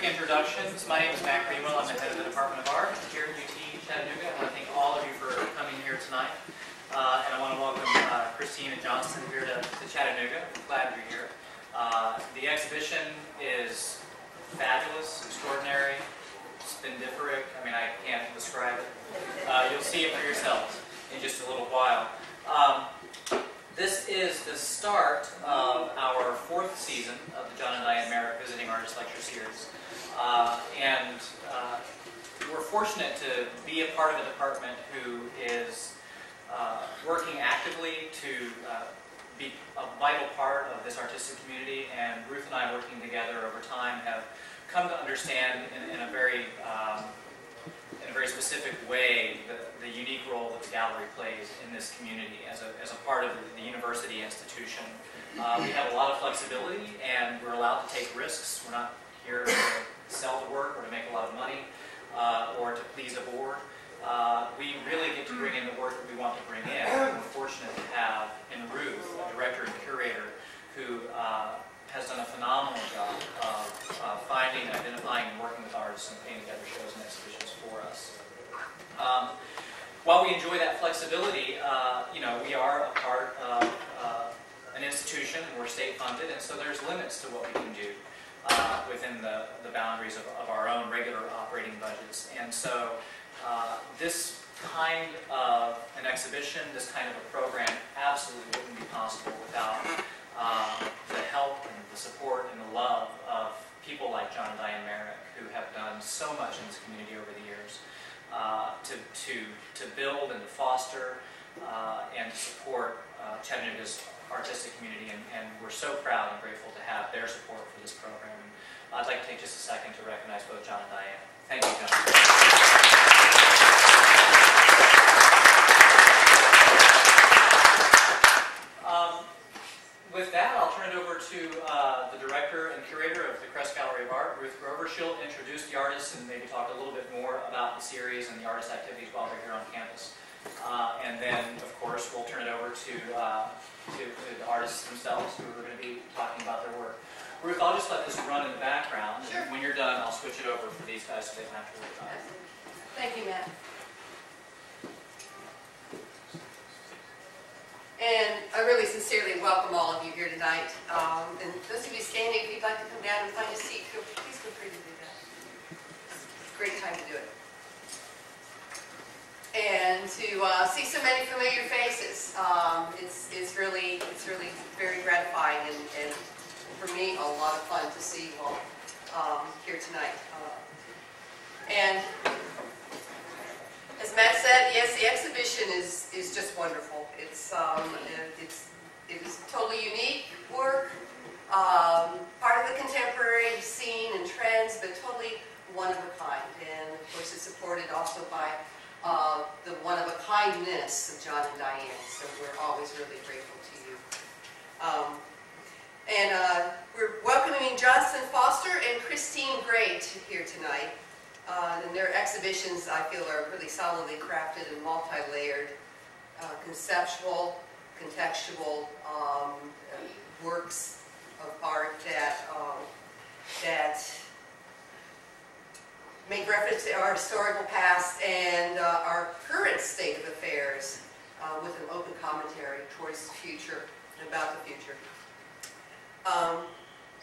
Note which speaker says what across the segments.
Speaker 1: introductions. My name is Matt Greenwell. I'm the head of the Department of Art here at UT Chattanooga. I want to thank all of you for coming here tonight. And I want to welcome Christine and Johnston here to Chattanooga. I'm glad you're here. The exhibition is fabulous, extraordinary, splendiferous. I mean, I can't describe it. You'll see it for yourselves in just a little while. This is the start of our 4th season of the John and Diane Marek Visiting Artists Lecture Series. We're fortunate to be a part of a department who is working actively to be a vital part of this artistic community, and Ruth and I, working together over time, have come to understand in a very specific way the unique role that the gallery plays in this community as a part of the university institution. We have a lot of flexibility, and we're allowed to take risks. We're not here to sell the work or to make a lot of money or to please a board. We really get to bring in the work that we want to bring in. We're fortunate to have in Ruth a director and curator who has done a phenomenal job of finding, identifying, and working with artists and putting together shows and exhibitions for us. While we enjoy that flexibility, you know, we are a part of an institution, and we're state funded, and so there's limits to what we can do within the boundaries of our own regular operating budgets. And so this kind of an exhibition, this kind of a program, absolutely wouldn't be possible without the help and the support and the love of people like John and Diane Marek, who have done so much in this community over the years to build and to foster and to support Chattanooga's artistic community, and we're so proud and grateful to have their support for this program. I'd like to take just a second to recognize both John and Diane. Thank you, John. With that, I'll turn it over to the director and curator of the Cress Gallery of Art, Ruth Grover. She'll introduce the artists and maybe talk a little bit more about the series and the artist activities while they're here on campus. And then, of course, we'll turn it over to the artists themselves, who are going to be talking about their work. Ruth, I'll just let this run in the background. Sure. And when you're done, I'll switch it over for these guys so they don't have to worry about it.
Speaker 2: Thank you, Matt. And I really sincerely welcome all of you here tonight. And those of you standing, if you'd like to come down and find a seat, please feel free to do that. It's a great time to do it. And to see so many familiar faces, it's really very gratifying, and for me, a lot of fun to see you all here tonight. And as Matt said, yes, the exhibition is just wonderful. It is totally unique work, part of the contemporary scene and trends, but totally one of a kind. And of course, it's supported also by the one-of-a-kindness of John and Diane, so we're always really grateful to you. We're welcoming Johnston Foster and Christine Gray here tonight. And their exhibitions, I feel, are really solidly crafted and multi-layered, conceptual, contextual works of art that make reference to our historical past and our current state of affairs with an open commentary towards the future and about the future.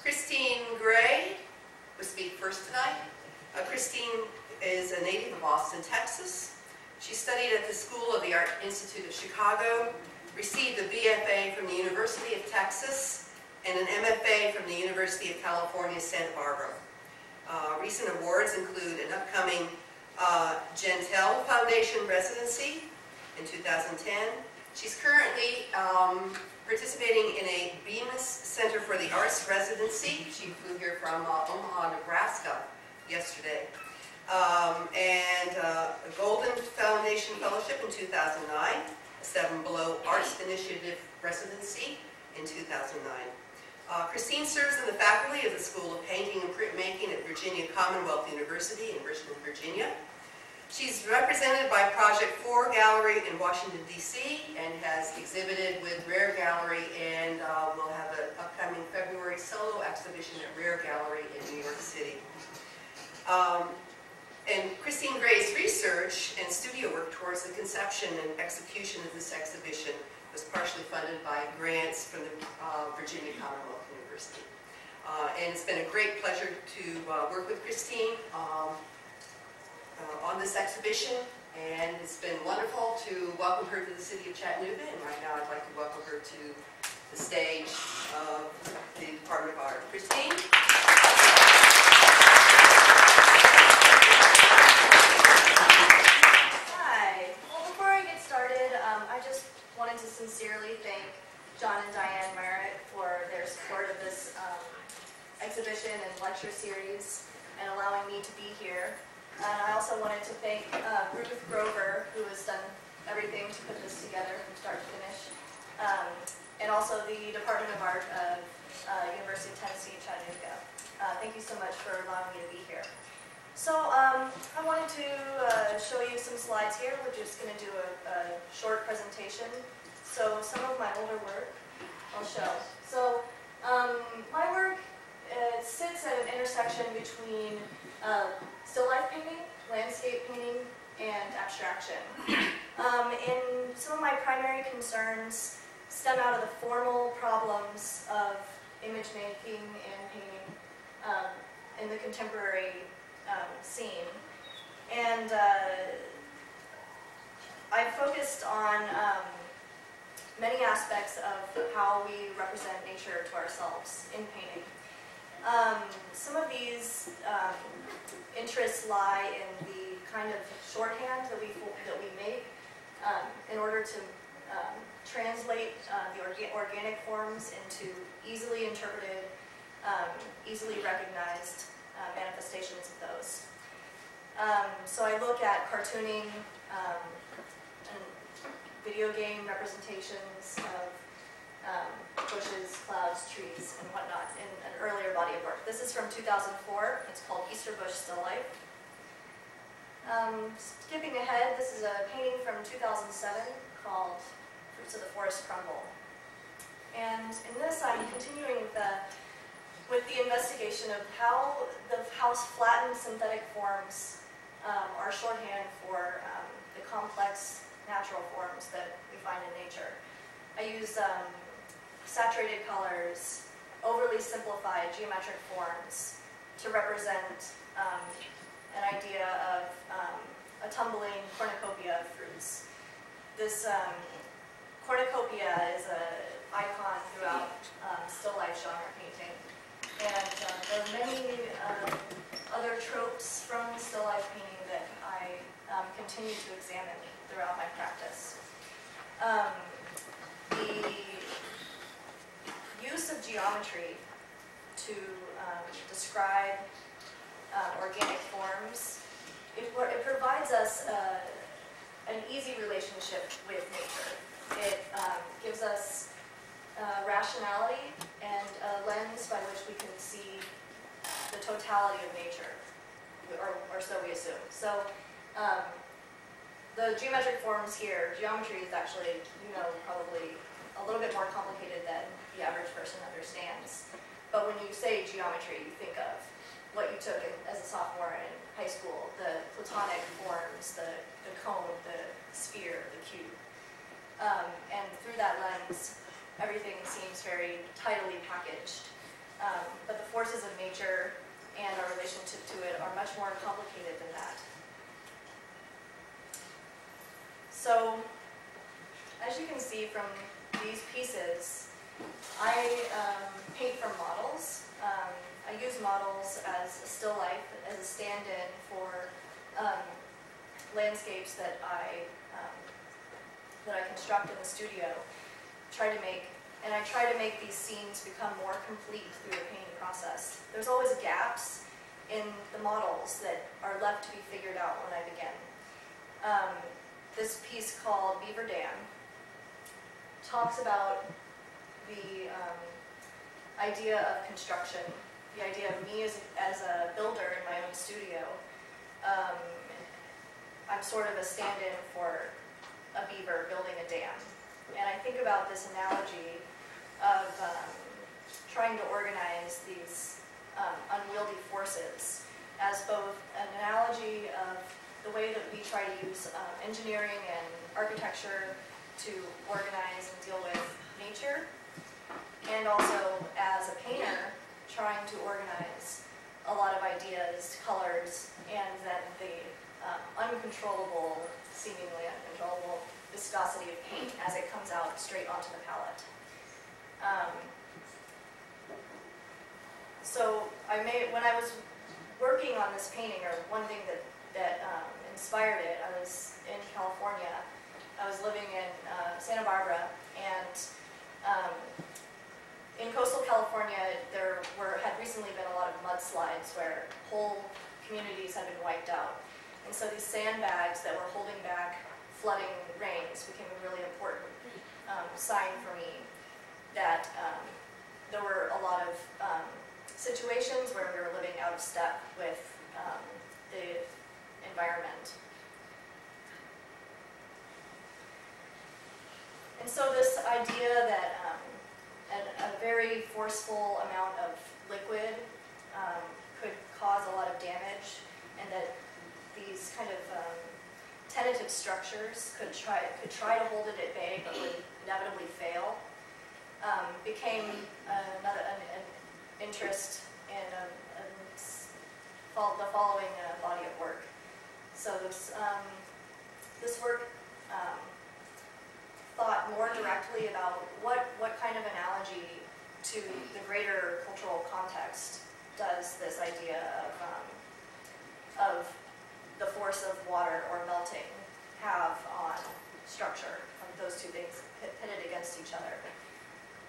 Speaker 2: Christine Gray will speak first tonight. Christine is a native of Austin, Texas. She studied at the School of the Art Institute of Chicago, received a BFA from the University of Texas, and an MFA from the University of California, Santa Barbara. Recent awards include an upcoming Gentile Foundation residency in 2010. She's currently participating in a Bemis Center for the Arts residency. She flew here from Omaha, Nebraska yesterday. And a Golden Foundation Fellowship in 2009, a Seven Below Arts Initiative residency in 2009. Christine serves in the faculty of the School of Painting and Printmaking at Virginia Commonwealth University in Richmond, Virginia. She's represented by Project 4 Gallery in Washington, D.C. and has exhibited with Rare Gallery, and will have an upcoming February solo exhibition at Rare Gallery in New York City. And Christine Gray's research and studio work towards the conception and execution of this exhibition was partially funded by grants from the Virginia Commonwealth University. And it's been a great pleasure to work with Christine on this exhibition, and it's been wonderful to welcome her to the city of Chattanooga, and right now I'd like to welcome her to the stage of the Department of Art. Christine?
Speaker 3: Hi. Well, before I get started, I just wanted to sincerely thank John and Diane Marek for their support of this exhibition and lecture series and allowing me to be here. And I also wanted to thank Ruth Grover, who has done everything to put this together from start to finish, and also the Department of Art of University of Tennessee Chattanooga. Thank you so much for allowing me to be here. So I wanted to show you some slides here. We're just going to do a short presentation. So some of my older work I'll show. So my work sits at an intersection between still life painting, landscape painting, and abstraction. And some of my primary concerns stem out of the formal problems of image making and painting in the contemporary scene. And I focused on many aspects of how we represent nature to ourselves in painting. Some of these interests lie in the kind of shorthand that we make in order to translate the organic forms into easily interpreted, easily recognized manifestations of those. So I look at cartooning and video game representations of bushes, clouds, trees, and whatnot in an earlier body of work. This is from 2004. It's called Easter Bush Still Life. Skipping ahead, this is a painting from 2007 called Fruits of the Forest Crumble. And in this, I'm continuing with the investigation of how flattened synthetic forms are shorthand for the complex natural forms that we find in nature. I use saturated colors, overly simplified geometric forms to represent an idea of a tumbling cornucopia of fruits. This cornucopia is an icon throughout still life genre painting. And there are many other tropes from still life painting that I continue to examine throughout my practice. The use of geometry to describe organic forms, it provides us an easy relationship with nature. It gives us rationality and a lens by which we can see the totality of nature, or so we assume. So the geometric forms here, geometry is actually, probably a little bit more complicated than the average person understands. But when you say geometry, you think of what you took as a sophomore in high school, the platonic forms, the cone, the sphere, the cube. And through that lens, everything seems very tidily packaged. But the forces of nature and our relationship to it are much more complicated than that. So, as you can see from these pieces, I paint from models. I use models as a still life, as a stand-in for landscapes that I construct in the studio. I try to make these scenes become more complete through the painting process. There's always gaps in the models that are left to be figured out when I begin. This piece called Beaver Dam talks about the idea of construction, the idea of me as a builder in my own studio. I'm sort of a stand-in for a beaver building a dam. And I think about this analogy of trying to organize these unwieldy forces as both an analogy of the way that we try to use engineering and architecture to organize and deal with nature, and also as a painter trying to organize a lot of ideas, colors, and then the uncontrollable, seemingly uncontrollable viscosity of paint as it comes out straight onto the palette. So when I was working on this painting, or one thing that inspired it, I was in California. I was living in Santa Barbara, and in coastal California there had recently been a lot of mudslides where whole communities had been wiped out. And so these sandbags that were holding back flooding rains became a really important sign for me that there were a lot of situations where we were living out of step with the environment. And so this idea that a very forceful amount of liquid could cause a lot of damage, and that these kind of tentative structures could try to hold it at bay but would inevitably fail, became an interest in the following body of work. So this work thought more directly about what kind of analogy to the greater cultural context does this idea of the force of water or melting have on structure, those two things pitted against each other.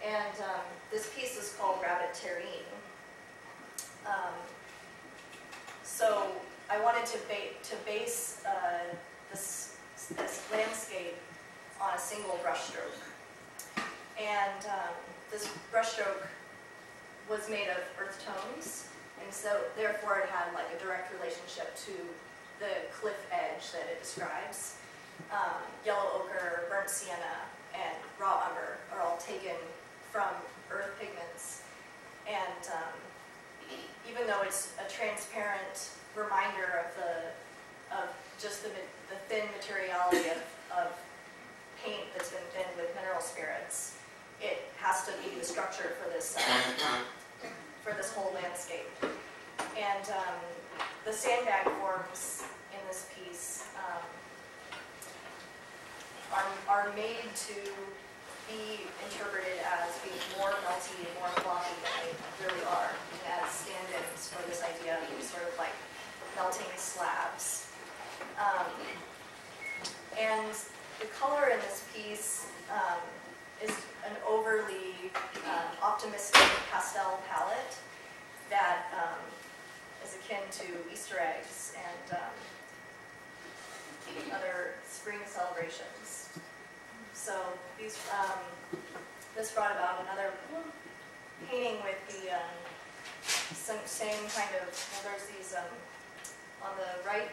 Speaker 3: And this piece is called Rabbit Terrine. So I wanted to base this landscape on a single brushstroke. And this brushstroke was made of earth tones, and so therefore it had like a direct relationship to the cliff edge that it describes. Yellow ochre, burnt sienna, and raw umber are all taken from earth pigments. And even though it's a transparent reminder of just the thin materiality of paint that's been thinned with mineral spirits, it has to be the structure for this whole landscape. And the sandbag forms in this piece are made to be interpreted as being more melty and more floppy than they really are, and as stand-ins for this idea of sort of like melting slabs. And the color in this piece is an overly optimistic pastel palette that is akin to Easter eggs and other spring celebrations. So this brought about another painting with the same kind of, well, there's these, on the right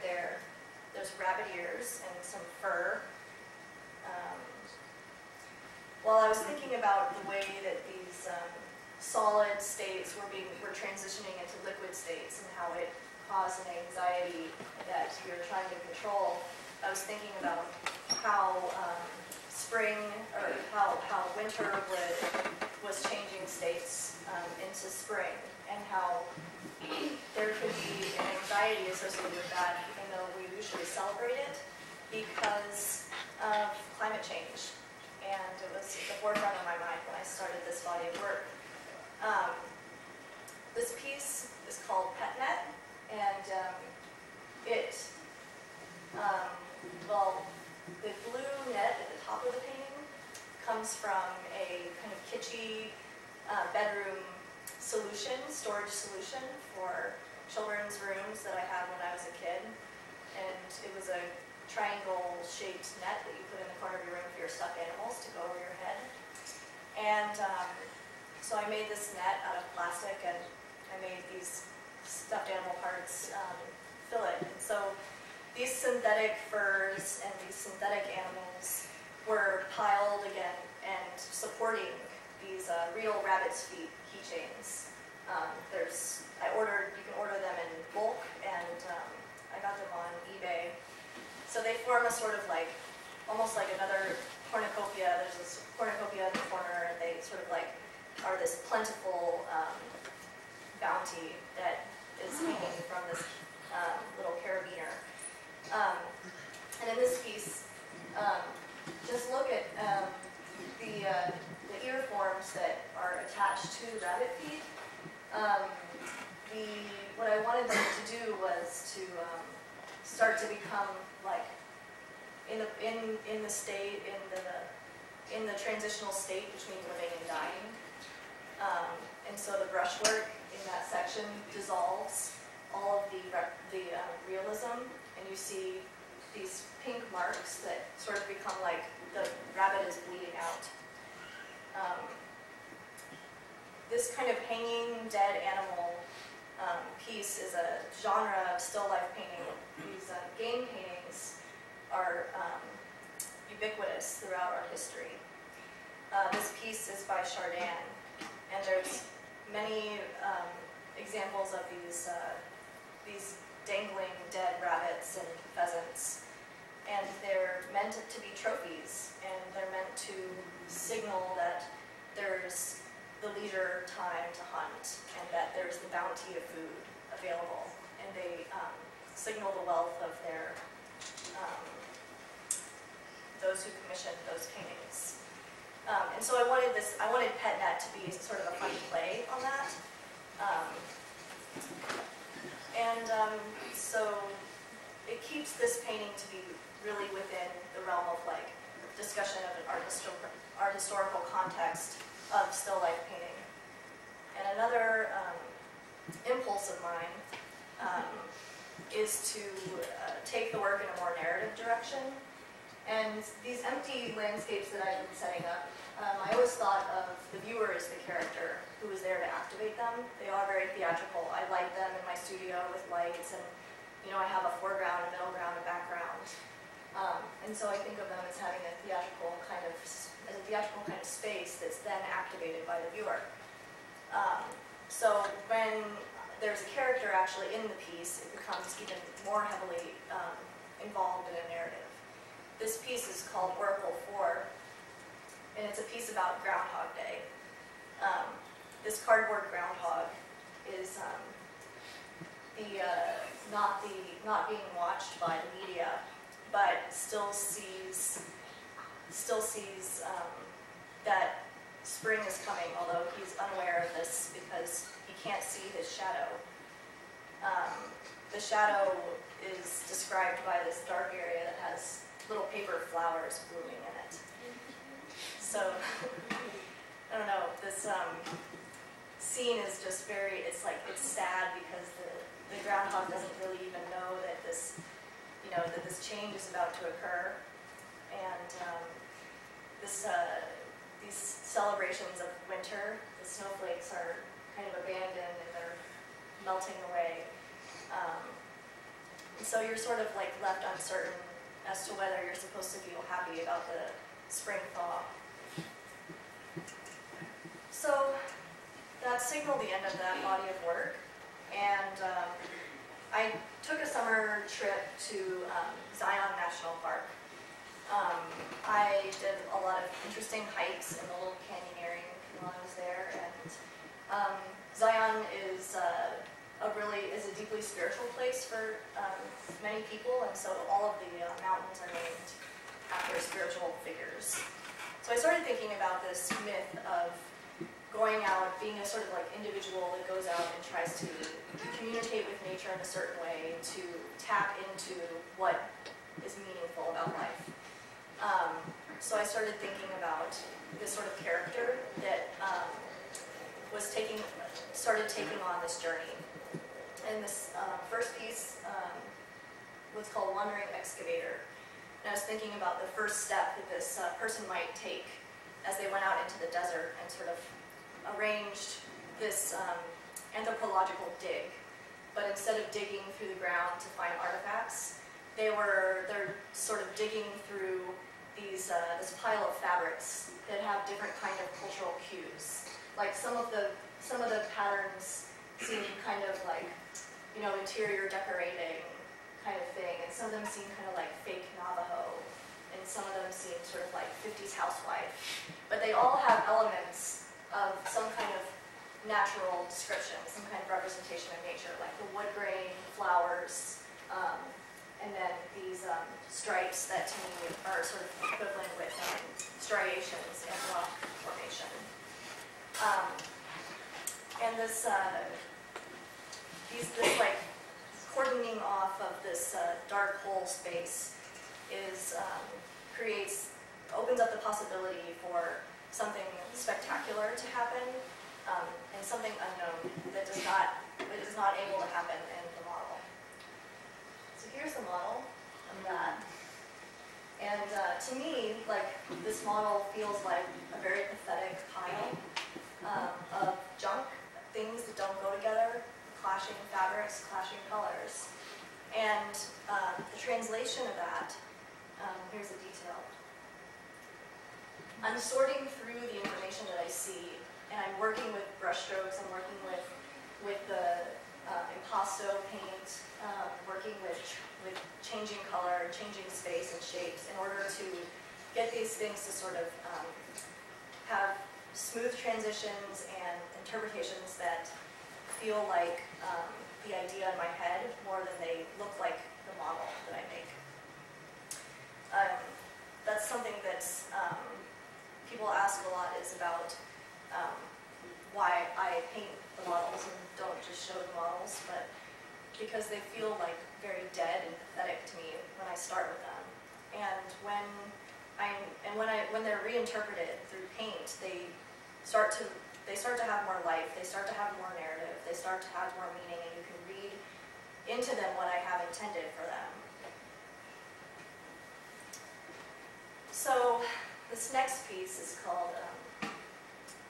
Speaker 3: there's rabbit ears and some fur. While I was thinking about the way that these solid states were transitioning into liquid states and how it caused an anxiety that we were trying to control, I was thinking about how spring, or how winter was changing states into spring, and how there could be an anxiety associated with that, even though we usually celebrate it, because of climate change. And it was at the forefront of my mind when I started this body of work. This piece is called Pet Net, and the blue net at the top of the painting comes from a kind of kitschy bedroom solution, storage solution for children's rooms that I had when I was a kid. And it was a triangle-shaped net that you put in the corner of your room for your stuffed animals to go over your head. And so I made this net out of plastic, and I made these stuffed animal parts fill it. And so these synthetic furs and these synthetic animals were piled again and supporting these real rabbit's feet keychains. You can order them in bulk, and sort of like, almost like another cornucopia. There's this cornucopia in the corner, and they sort of like are this plentiful bounty that is hanging from this little carabiner. And in this piece, just look at the ear forms that are attached to rabbit feet. What I wanted them to do was to start to become like in the transitional state between living and dying. And so the brushwork in that section dissolves all of the realism, and you see these pink marks that sort of become like the rabbit is bleeding out. This kind of hanging dead animal piece is a genre of still life painting. These game paintings are ubiquitous throughout our history. This piece is by Chardin, and there's many examples of these dangling dead rabbits and pheasants, and they're meant to be trophies, and they're meant to signal that there's the leisure time to hunt, and that there's the bounty of food available, and they signal the wealth of their those who commissioned those paintings. And so I wanted PetNet to be sort of a fun play on that. So it keeps this painting to be really within the realm of like discussion of an art historical context of still life painting. And another impulse of mine is to take the work in a more narrative direction. And these empty landscapes that I've been setting up, I always thought of the viewer as the character who was there to activate them. They are very theatrical. I light them in my studio with lights, and I have a foreground, a middle ground, a background. And so I think of them as having a theatrical kind of space that's then activated by the viewer. So when there's a character actually in the piece, it becomes even more heavily involved in a narrative. This piece is called Oracle 4, and it's a piece about Groundhog Day. This cardboard groundhog is not being watched by the media, but still sees that spring is coming, although he's unaware of this because he can't see his shadow. The shadow is described by this dark area that has little paper flowers blooming in it. So, I don't know, this scene is just it's sad because the groundhog doesn't really even know that this change is about to occur. And these celebrations of winter, the snowflakes are kind of abandoned and they're melting away. And so you're sort of like left uncertain as to whether you're supposed to feel happy about the spring thaw. So that signaled the end of that body of work, and I took a summer trip to Zion National Park. I did a lot of interesting hikes and a little canyoneering while I was there, and Zion is a deeply spiritual place for many people, and so all of the mountains are named after spiritual figures. So I started thinking about this myth of going out, being a sort of like individual that goes out and tries to communicate with nature in a certain way, to tap into what is meaningful about life. So I started thinking about this sort of character that started taking on this journey. And this first piece was called Wandering Excavator. And I was thinking about the first step that this person might take as they went out into the desert and sort of arranged this anthropological dig. But instead of digging through the ground to find artifacts, they're sort of digging through this pile of fabrics that have different kind of cultural cues. Like some of the patterns seem kind of like, interior decorating kind of thing, and some of them seem kind of like fake Navajo, and some of them seem sort of like 50s housewife. But they all have elements of some kind of natural description, some kind of representation of nature, like the wood grain, flowers, and then these stripes that to me are sort of equivalent with striations and rock formation. And this like cordoning off of this dark hole space is opens up the possibility for something spectacular to happen, and something unknown that is not able to happen in the model. So here's the model of that. And to me, like, this model feels like a very pathetic pile of junk, things that don't go together, clashing fabrics, clashing colors. And the translation of that, here's a detail. I'm sorting through the information that I see, and I'm working with brushstrokes, I'm working with the impasto paint, working with changing color, changing space and shapes in order to get these things to sort of have smooth transitions and interpretations that feel like the idea in my head more than they look like the model that I make. That's something that people ask a lot, is about why I paint the models and don't just show the models, but because they feel like very dead and pathetic to me when I start with them. And when they're reinterpreted through paint, they start to have more life, they start to have more narrative, they start to have more meaning, and you can read into them what I have intended for them. So this next piece is called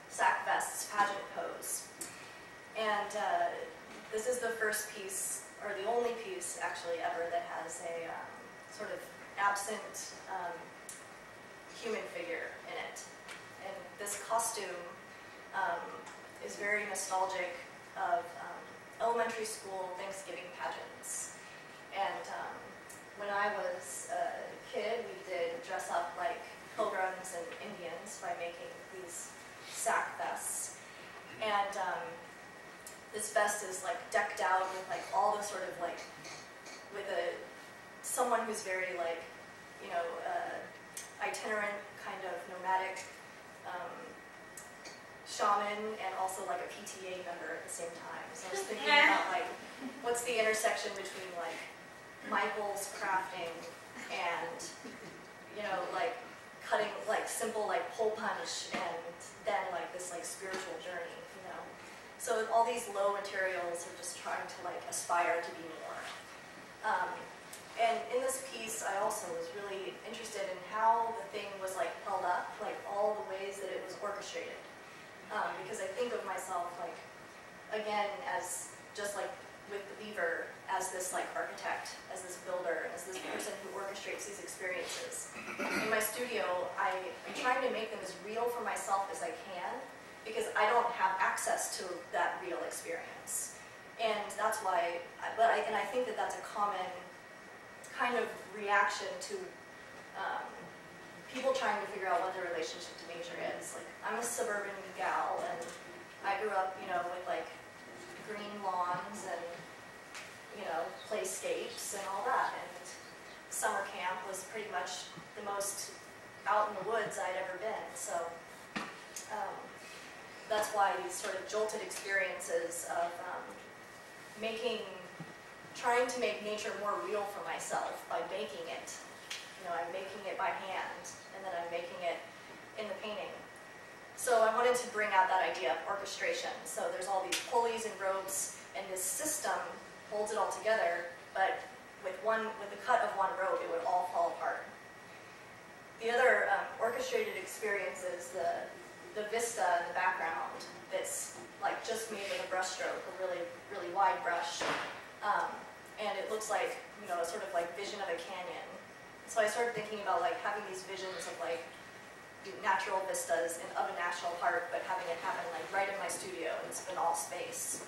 Speaker 3: Sack Vest's Pageant Pose. And this is the first piece, or the only piece actually ever, that has a sort of absent human figure in it. And this costume is very nostalgic of elementary school Thanksgiving pageants. And when I was a kid, we did dress up like pilgrims and Indians by making these sack vests. And this vest is like decked out with like all the sort of like, with someone who's very like, you know, itinerant kind of nomadic shaman, and also like a PTA member at the same time. So I was thinking about like, what's the intersection between like Michael's crafting and, you know, like cutting like simple like hole punch, and then like this like spiritual journey, you know. So all these low materials are just trying to like aspire to be more. And in this piece, I also was really interested in how the thing was like held up, like all the ways that it was orchestrated. Because I think of myself like, again, as just like with the beaver, as this like architect, as this builder, as this person who orchestrates these experiences. In my studio, I'm trying to make them as real for myself as I can, because I don't have access to that real experience. And that's why, and I think that that's a common kind of reaction to people trying to figure out what their relationship to nature is. Like, I'm a suburban gal, and I grew up, you know, with like green lawns and, you know, playscapes and all that. And summer camp was pretty much the most out in the woods I'd ever been. So that's why these sort of jolted experiences of trying to make nature more real for myself by making it. You know, I'm making it by hand, and then I'm making it in the painting. So I wanted to bring out that idea of orchestration. So there's all these pulleys and ropes, and this system holds it all together, but with the cut of one rope, it would all fall apart. The other orchestrated experience is the Vista in the background that's like just made with a brush stroke, a really, really wide brush. And it looks like, you know, a sort of like vision of a canyon. So I started thinking about like having these visions of like natural vistas and of a national park, but having it happen like right in my studio in this banal space.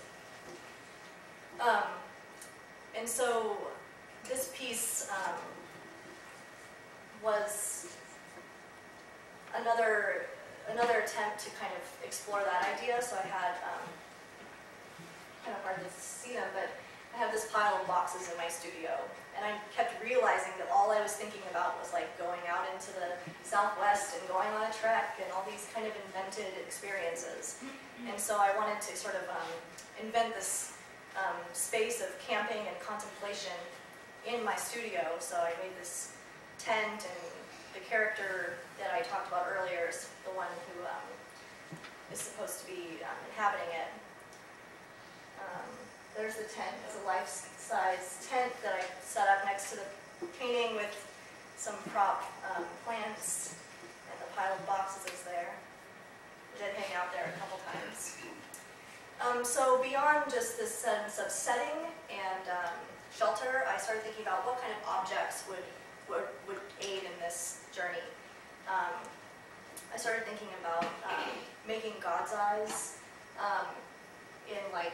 Speaker 3: And so this piece was another attempt to kind of explore that idea. So I had, kind of hard to see them, but I have this pile of boxes in my studio, and I kept realizing that all I was thinking about was like going out into the Southwest and going on a trek and all these kind of invented experiences. And so I wanted to sort of invent this space of camping and contemplation in my studio. So I made this tent, and the character that I talked about earlier is the one who is supposed to be inhabiting it. There's the tent. It's a life-size tent that I set up next to the painting with some prop plants, and the pile of boxes is there. I did hang out there a couple times. So beyond just this sense of setting and shelter, I started thinking about what kind of objects would aid in this journey. I started thinking about making God's eyes in like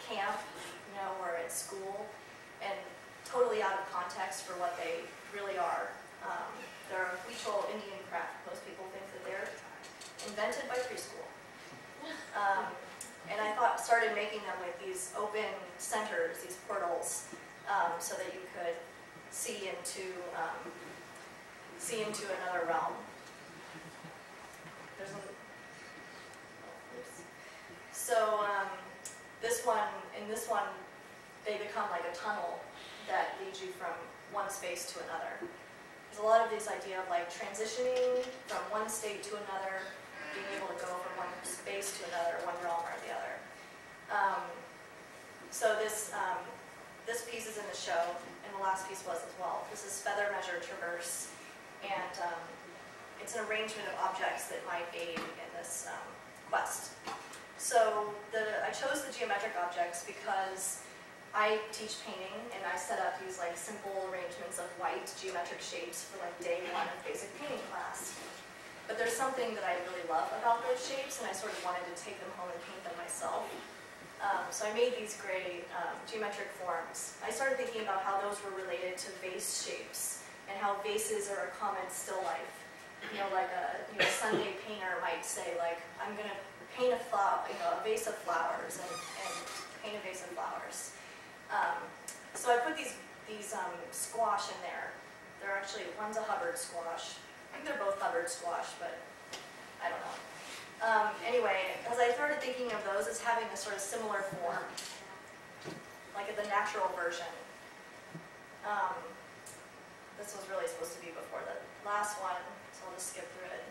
Speaker 3: camp, you know, or at school, and totally out of context for what they really are. They're a Huichol Indian craft. Most people think that they're invented by preschool. And I started making them with these open centers, these portals, so that you could see into another realm. So in this one, they become like a tunnel that leads you from one space to another. There's a lot of this idea of like transitioning from one state to another, being able to go from one space to another, one realm or the other. So this piece is in the show, and the last piece was as well. This is Feather Measure Traverse, and it's an arrangement of objects that might aid in this quest. So I chose the geometric objects because I teach painting, and I set up these like simple arrangements of white geometric shapes for like day one of basic painting class. But there's something that I really love about those shapes, and I sort of wanted to take them home and paint them myself. So I made these gray geometric forms. I started thinking about how those were related to vase shapes, and how vases are a common still life. You know, like a Sunday painter might say, like, I'm going to paint a vase of flowers, and paint a vase of flowers. So I put these squash in there. They're actually, one's a Hubbard squash. I think they're both Hubbard squash, but I don't know. Anyway, as I started thinking of those as having a sort of similar form, like the natural version. This was really supposed to be before the last one, so I'll just skip through it.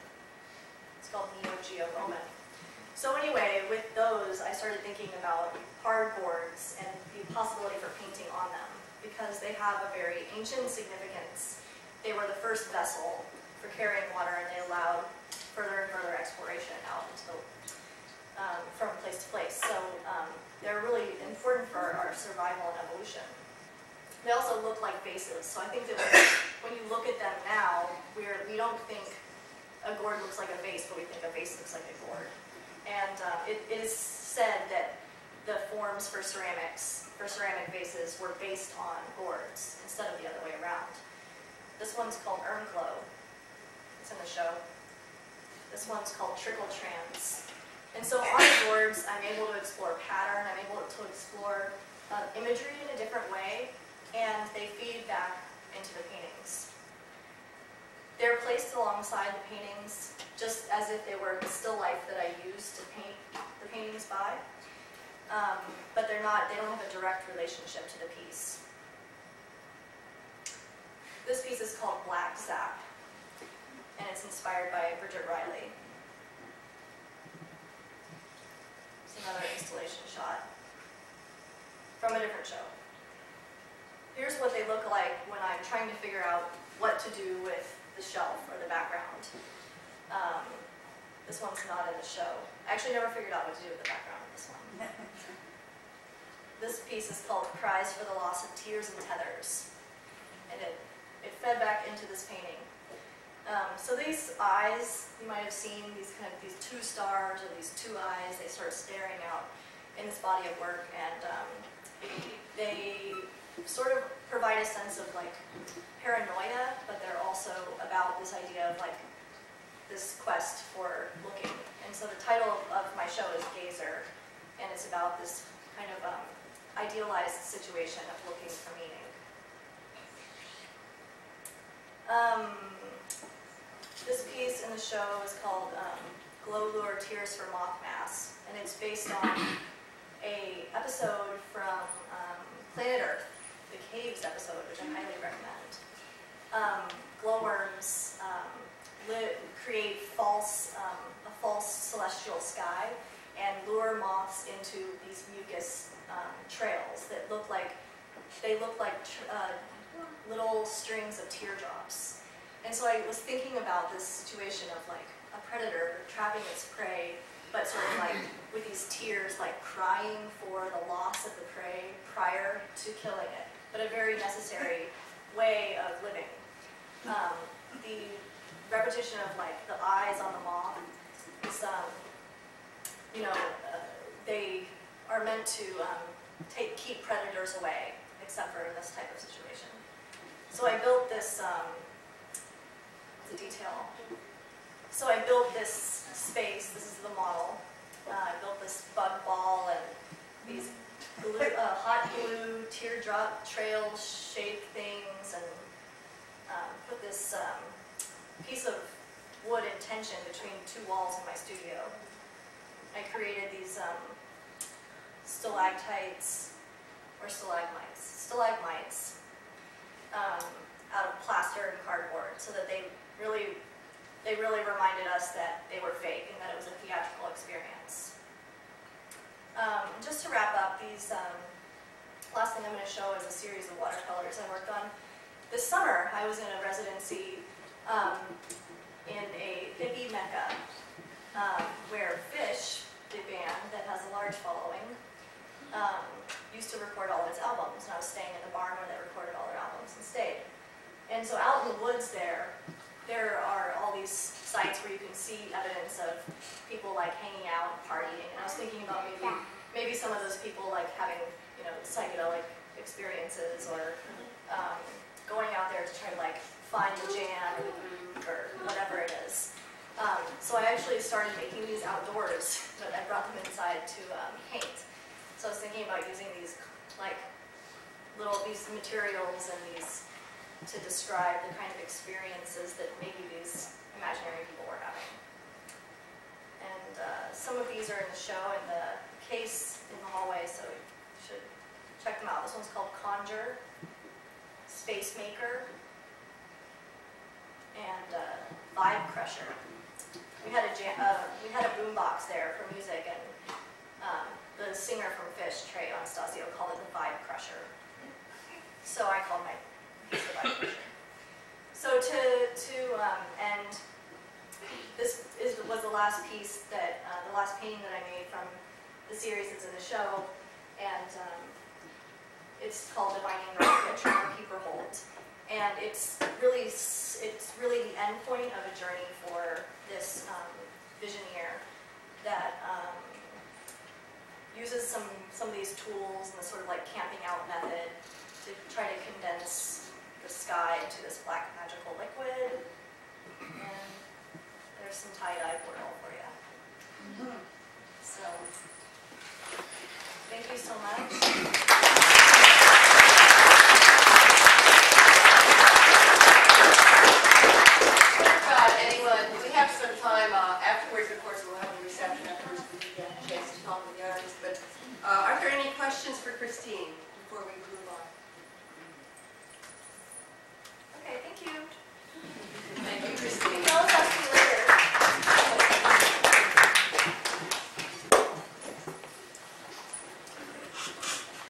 Speaker 3: It's called Neo Geo Roman. So anyway, with those, I started thinking about hardboards and the possibility for painting on them, because they have a very ancient significance. They were the first vessel for carrying water, and they allowed further and further exploration out into from place to place. So they're really important for our survival and evolution. They also look like vases, so I think that when you look at them now, we don't think a gourd looks like a vase, but we think a vase looks like a gourd. And it is said that the forms for ceramic vases were based on gourds instead of the other way around. This one's called Urnclo. It's in the show. This one's called Trickle Trans. And so on gourds, I'm able to explore pattern, I'm able to explore imagery in a different way, and they feed back into the paintings. They're placed alongside the paintings, just as if they were the still life that I used to paint the paintings by. But they don't have a direct relationship to the piece. This piece is called Black Zap, and it's inspired by Bridget Riley. It's another installation shot from a different show. Here's what they look like when I'm trying to figure out what to do with the shelf or the background. This one's not in the show. I actually never figured out what to do with the background of this one. This piece is called Cries for the Loss of Tears and Tethers. And it fed back into this painting. So these eyes, you might have seen these two stars or these two eyes, they start staring out in this body of work, and they sort of provide a sense of like paranoia, but they're also about this idea of like this quest for looking. And so the title of my show is Gazer, and it's about this kind of idealized situation of looking for meaning. This piece in the show is called Glow Lure Tears for Moth Mass, and it's based on a episode from Planet Earth, the Caves episode, which I highly recommend. Glowworms create a false celestial sky and lure moths into these mucus trails that look like little strings of teardrops. And so I was thinking about this situation of like a predator trapping its prey, but sort of like with these tears, like crying for the loss of the prey prior to killing it, but a very necessary way of living. The repetition of like the eyes on the moth is, they are meant to keep predators away, except for in this type of situation. So I built this, it's a detail. So I built this space, this is the model. I built this bug ball and these hot glue teardrop trail shape things, and put this piece of wood in tension between two walls in my studio. I created these stalactites or stalagmites out of plaster and cardboard, so that they really reminded us that they were fake and that it was a theatrical experience. Just to wrap up, these last thing I'm going to show is a series of watercolors I worked on. This summer, I was in a residency in a hippie mecca where Fish, the band that has a large following, used to record all of its albums, and I was staying in the barn where they recorded all their albums and stayed. And so out in the woods there are all these sites where you can see evidence of people like hanging out and partying. And I was thinking about maybe some of those people like having, you know, psychedelic experiences, or going out there to try to like find the jam or the groove or whatever it is. So I actually started making these outdoors, but I brought them inside to paint. So I was thinking about using these like these materials and these to describe the kind of experiences that maybe these imaginary people were having. And some of these are in the show in the case in the hallway, so you should check them out. This one's called Conjure, Space Maker, and Vibe Crusher. We had a boombox there for music, and the singer from Fish, Trey Anastasio, called it the Vibe Crusher. So I called my piece the Vibe Crusher. So to end, this was the last piece that the last painting that I made from the series that's in the show, and it's called Divining Right, that Trevor Keeper holds. And it's really the end point of a journey for this visioneer that uses some of these tools and the sort of like camping out method to try to condense the sky into this black magical liquid. And there's some tie-dye portal for you. So, thank you so much.
Speaker 2: Afterwards, of course, we'll have a reception afterwards so we get a chance to talk with the artists. But are there any questions for Christine before we move on?